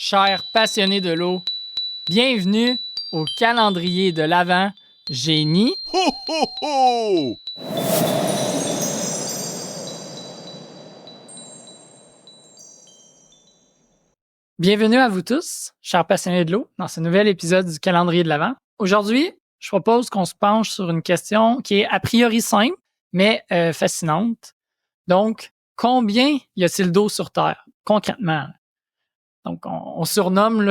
chers passionnés de l'eau, bienvenue au calendrier de l'Avent Génie. Ho, ho, ho! Bienvenue à vous tous, chers passionnés de l'eau, dans ce nouvel épisode du calendrier de l'Avent. Aujourd'hui, je propose qu'on se penche sur une question qui est a priori simple, mais fascinante. Donc, combien y a-t-il d'eau sur Terre, concrètement? Donc, on surnomme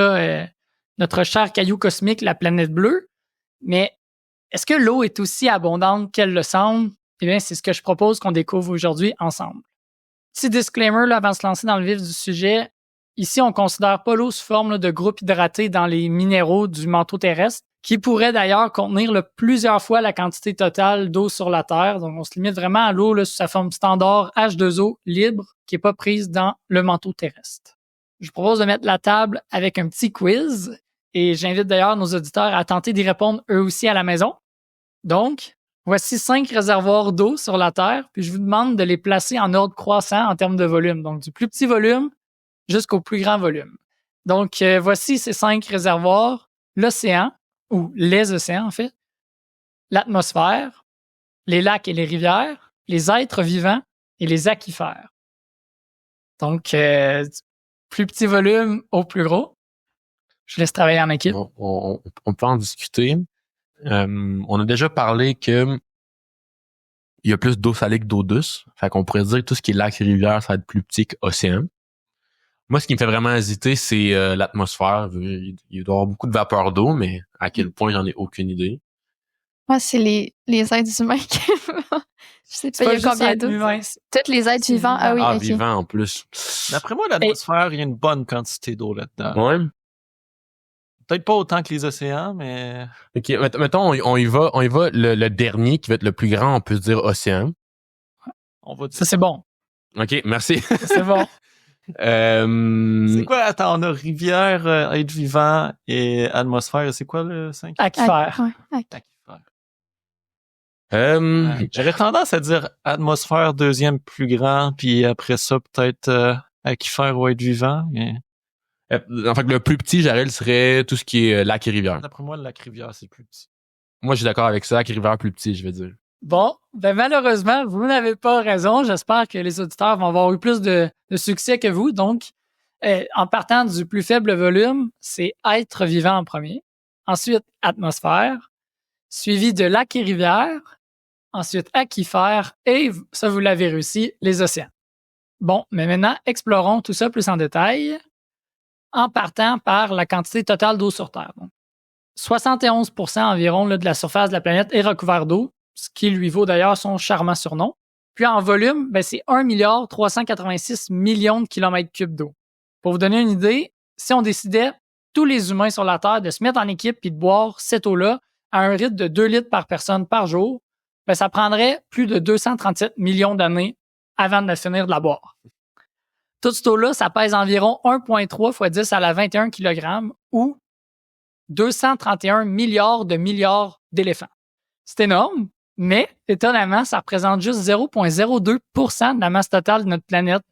notre cher caillou cosmique la planète bleue, mais est-ce que l'eau est aussi abondante qu'elle le semble? Eh bien, c'est ce que je propose qu'on découvre aujourd'hui ensemble. Petit disclaimer là, avant de se lancer dans le vif du sujet. Ici, on ne considère pas l'eau sous forme de groupe hydraté dans les minéraux du manteau terrestre, qui pourrait d'ailleurs contenir plusieurs fois la quantité totale d'eau sur la Terre. Donc, on se limite vraiment à l'eau sous sa forme standard H2O libre, qui n'est pas prise dans le manteau terrestre. Je vous propose de mettre la table avec un petit quiz, et j'invite d'ailleurs nos auditeurs à tenter d'y répondre eux aussi à la maison. Donc, voici 5 réservoirs d'eau sur la Terre, puis je vous demande de les placer en ordre croissant en termes de volume. Donc, du plus petit volume jusqu'au plus grand volume. Donc, voici ces 5 réservoirs. L'océan, ou les océans en fait, l'atmosphère, les lacs et les rivières, les êtres vivants et les aquifères. Donc, du plus petit volume au plus gros. Je laisse travailler en équipe. On peut en discuter. On a déjà parlé que il y a plus d'eau salée que d'eau douce. Fait qu'on pourrait dire que tout ce qui est lac et rivière, ça va être plus petit qu'océan. Moi, ce qui me fait vraiment hésiter, c'est l'atmosphère. Il doit y avoir beaucoup de vapeur d'eau, mais à quel point, j'en ai aucune idée. Moi, c'est les êtres humains qui... Je sais pas, il y a combien d'eau? Tous les êtres vivants. Ah oui, ok. Vivants en plus. D'après moi, l'atmosphère, il y a une bonne quantité d'eau là-dedans. Ouais. Peut-être pas autant que les océans, mais... OK, mettons, on y va le dernier qui va être le plus grand, on peut se dire océan. On va dire... Ça, c'est bon. OK, merci. C'est bon. C'est quoi? Attends, on a rivière, être vivant et atmosphère. C'est quoi le 5? Aquifère. Aquifère. J'aurais J'aurais tendance à dire atmosphère deuxième plus grand, puis après ça, peut-être aquifère ou être vivant. Mais... En fait, le plus petit, j'aurais, serait tout ce qui est lac et rivière. D'après moi, le lac rivière, c'est plus petit. Moi, je suis d'accord avec ça. Lac et rivière plus petit, je vais dire. Bon, ben malheureusement, vous n'avez pas raison. J'espère que les auditeurs vont avoir eu plus de succès que vous. Donc, en partant du plus faible volume, c'est être vivant en premier. Ensuite, atmosphère, suivi de lac et rivière. Ensuite, aquifère et, ça vous l'avez réussi, les océans. Bon, mais maintenant, explorons tout ça plus en détail en partant par la quantité totale d'eau sur Terre. Donc, 71% environ de la surface de la planète est recouvert d'eau, ce qui lui vaut d'ailleurs son charmant surnom. Puis en volume, c'est 1,386 milliard de kilomètres cubes d'eau. Pour vous donner une idée, si on décidait, tous les humains sur la Terre, de se mettre en équipe et de boire cette eau-là à un rythme de 2 litres par personne par jour, ça prendrait plus de 237 millions d'années avant de finir de la boire. Toute cette eau-là, ça pèse environ 1,3 fois 10 à la 21 kg ou 231 milliards d'éléphants. C'est énorme, mais étonnamment, ça représente juste 0,02% de la masse totale de notre planète.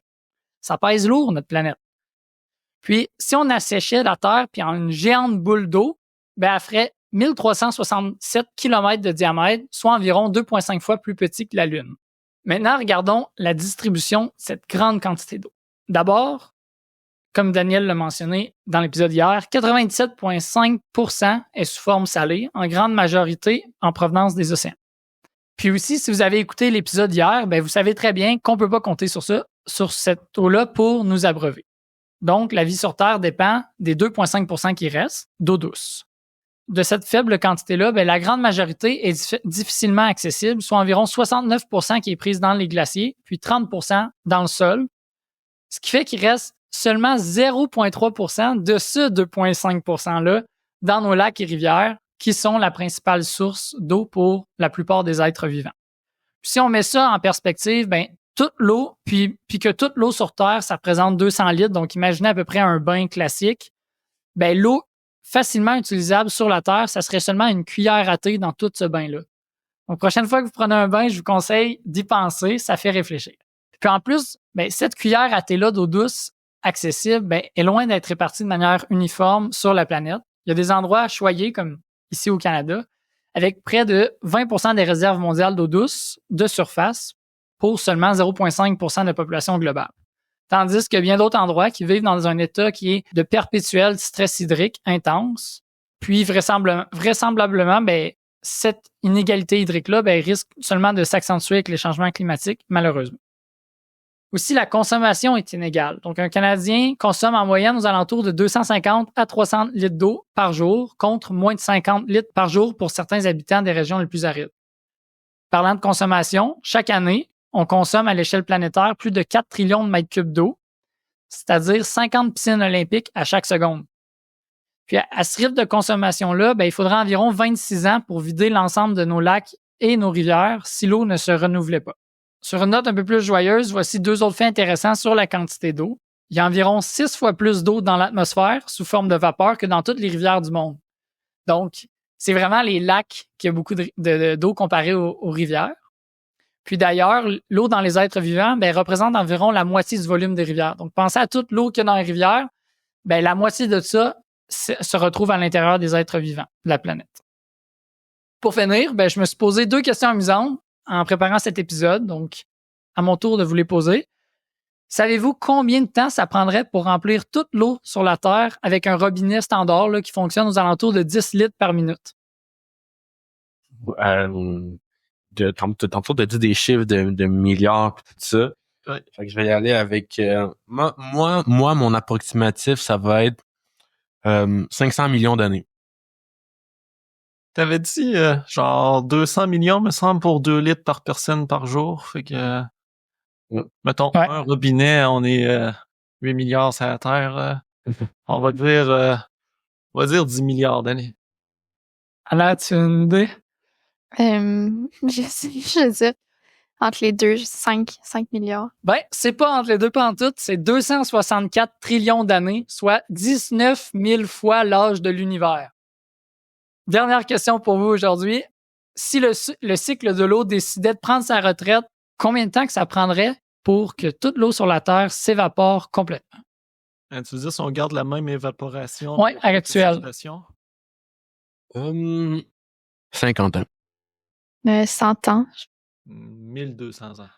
Ça pèse lourd, notre planète. Puis, si on asséchait la Terre puis en une géante boule d'eau, elle ferait 1367 km de diamètre, soit environ 2,5 fois plus petit que la Lune. Maintenant, regardons la distribution de cette grande quantité d'eau. D'abord, comme Daniel l'a mentionné dans l'épisode hier, 97,5% est sous forme salée, en grande majorité en provenance des océans. Puis aussi, si vous avez écouté l'épisode hier, vous savez très bien qu'on ne peut pas compter sur cette eau-là pour nous abreuver. Donc, la vie sur Terre dépend des 2,5% qui restent d'eau douce. De cette faible quantité-là, la grande majorité est difficilement accessible, soit environ 69% qui est prise dans les glaciers, puis 30% dans le sol, ce qui fait qu'il reste seulement 0,3% de ce 2,5%-là dans nos lacs et rivières, qui sont la principale source d'eau pour la plupart des êtres vivants. Puis si on met ça en perspective, toute l'eau, puis que toute l'eau sur Terre, ça représente 200 litres, donc imaginez à peu près un bain classique, l'eau facilement utilisable sur la Terre, ça serait seulement une cuillère à thé dans tout ce bain-là. Donc, prochaine fois que vous prenez un bain, je vous conseille d'y penser, ça fait réfléchir. Puis en plus, cette cuillère à thé-là d'eau douce, accessible est loin d'être répartie de manière uniforme sur la planète. Il y a des endroits choyés, comme ici au Canada, avec près de 20% des réserves mondiales d'eau douce de surface pour seulement 0,5% de la population globale. Tandis que bien d'autres endroits qui vivent dans un état qui est de perpétuel stress hydrique intense, puis vraisemblablement, cette inégalité hydrique-là risque seulement de s'accentuer avec les changements climatiques, malheureusement. Aussi, la consommation est inégale. Donc, un Canadien consomme en moyenne aux alentours de 250 à 300 litres d'eau par jour, contre moins de 50 litres par jour pour certains habitants des régions les plus arides. Parlant de consommation, chaque année, on consomme à l'échelle planétaire plus de 4 trillions de mètres cubes d'eau, c'est-à-dire 50 piscines olympiques à chaque seconde. Puis, à ce rythme de consommation-là, il faudra environ 26 ans pour vider l'ensemble de nos lacs et nos rivières si l'eau ne se renouvelait pas. Sur une note un peu plus joyeuse, voici 2 autres faits intéressants sur la quantité d'eau. Il y a environ 6 fois plus d'eau dans l'atmosphère sous forme de vapeur que dans toutes les rivières du monde. Donc, c'est vraiment les lacs qui ont beaucoup d'eau comparée aux rivières. Puis d'ailleurs, l'eau dans les êtres vivants représente environ la moitié du volume des rivières. Donc, pensez à toute l'eau qu'il y a dans les rivières, la moitié de ça se retrouve à l'intérieur des êtres vivants de la planète. Pour finir, je me suis posé 2 questions amusantes en préparant cet épisode, donc à mon tour de vous les poser. Savez-vous combien de temps ça prendrait pour remplir toute l'eau sur la Terre avec un robinet standard qui fonctionne aux alentours de 10 litres par minute? Tantôt, tu as dit des chiffres de milliards et tout ça. Ouais. Fait que je vais y aller avec... moi, mon approximatif, ça va être 500 millions d'années. T'avais dit genre 200 millions, me semble, pour 2 litres par personne par jour. Fait que, mettons, un robinet, on est 8 milliards sur la Terre. On va dire 10 milliards d'années. Alors, tu as une idée? Je sais. Entre les deux, 5 milliards. C'est pas entre les deux pantoutes, c'est 264 trillions d'années, soit 19 000 fois l'âge de l'univers. Dernière question pour vous aujourd'hui. Si le cycle de l'eau décidait de prendre sa retraite, combien de temps que ça prendrait pour que toute l'eau sur la Terre s'évapore complètement? Tu veux dire si on garde la même évaporation? Oui, actuelle. 50 ans. 100 ans. 1200 ans.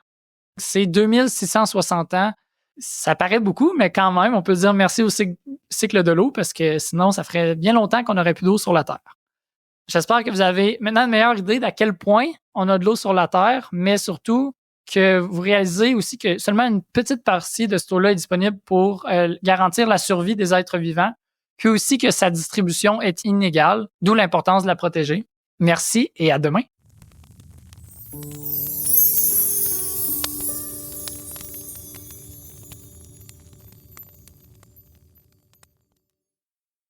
C'est 2660 ans. Ça paraît beaucoup, mais quand même, on peut dire merci au cycle de l'eau parce que sinon, ça ferait bien longtemps qu'on n'aurait plus d'eau sur la Terre. J'espère que vous avez maintenant une meilleure idée d'à quel point on a de l'eau sur la Terre, mais surtout que vous réalisez aussi que seulement une petite partie de cette eau-là est disponible pour garantir la survie des êtres vivants, puis aussi que sa distribution est inégale, d'où l'importance de la protéger. Merci et à demain.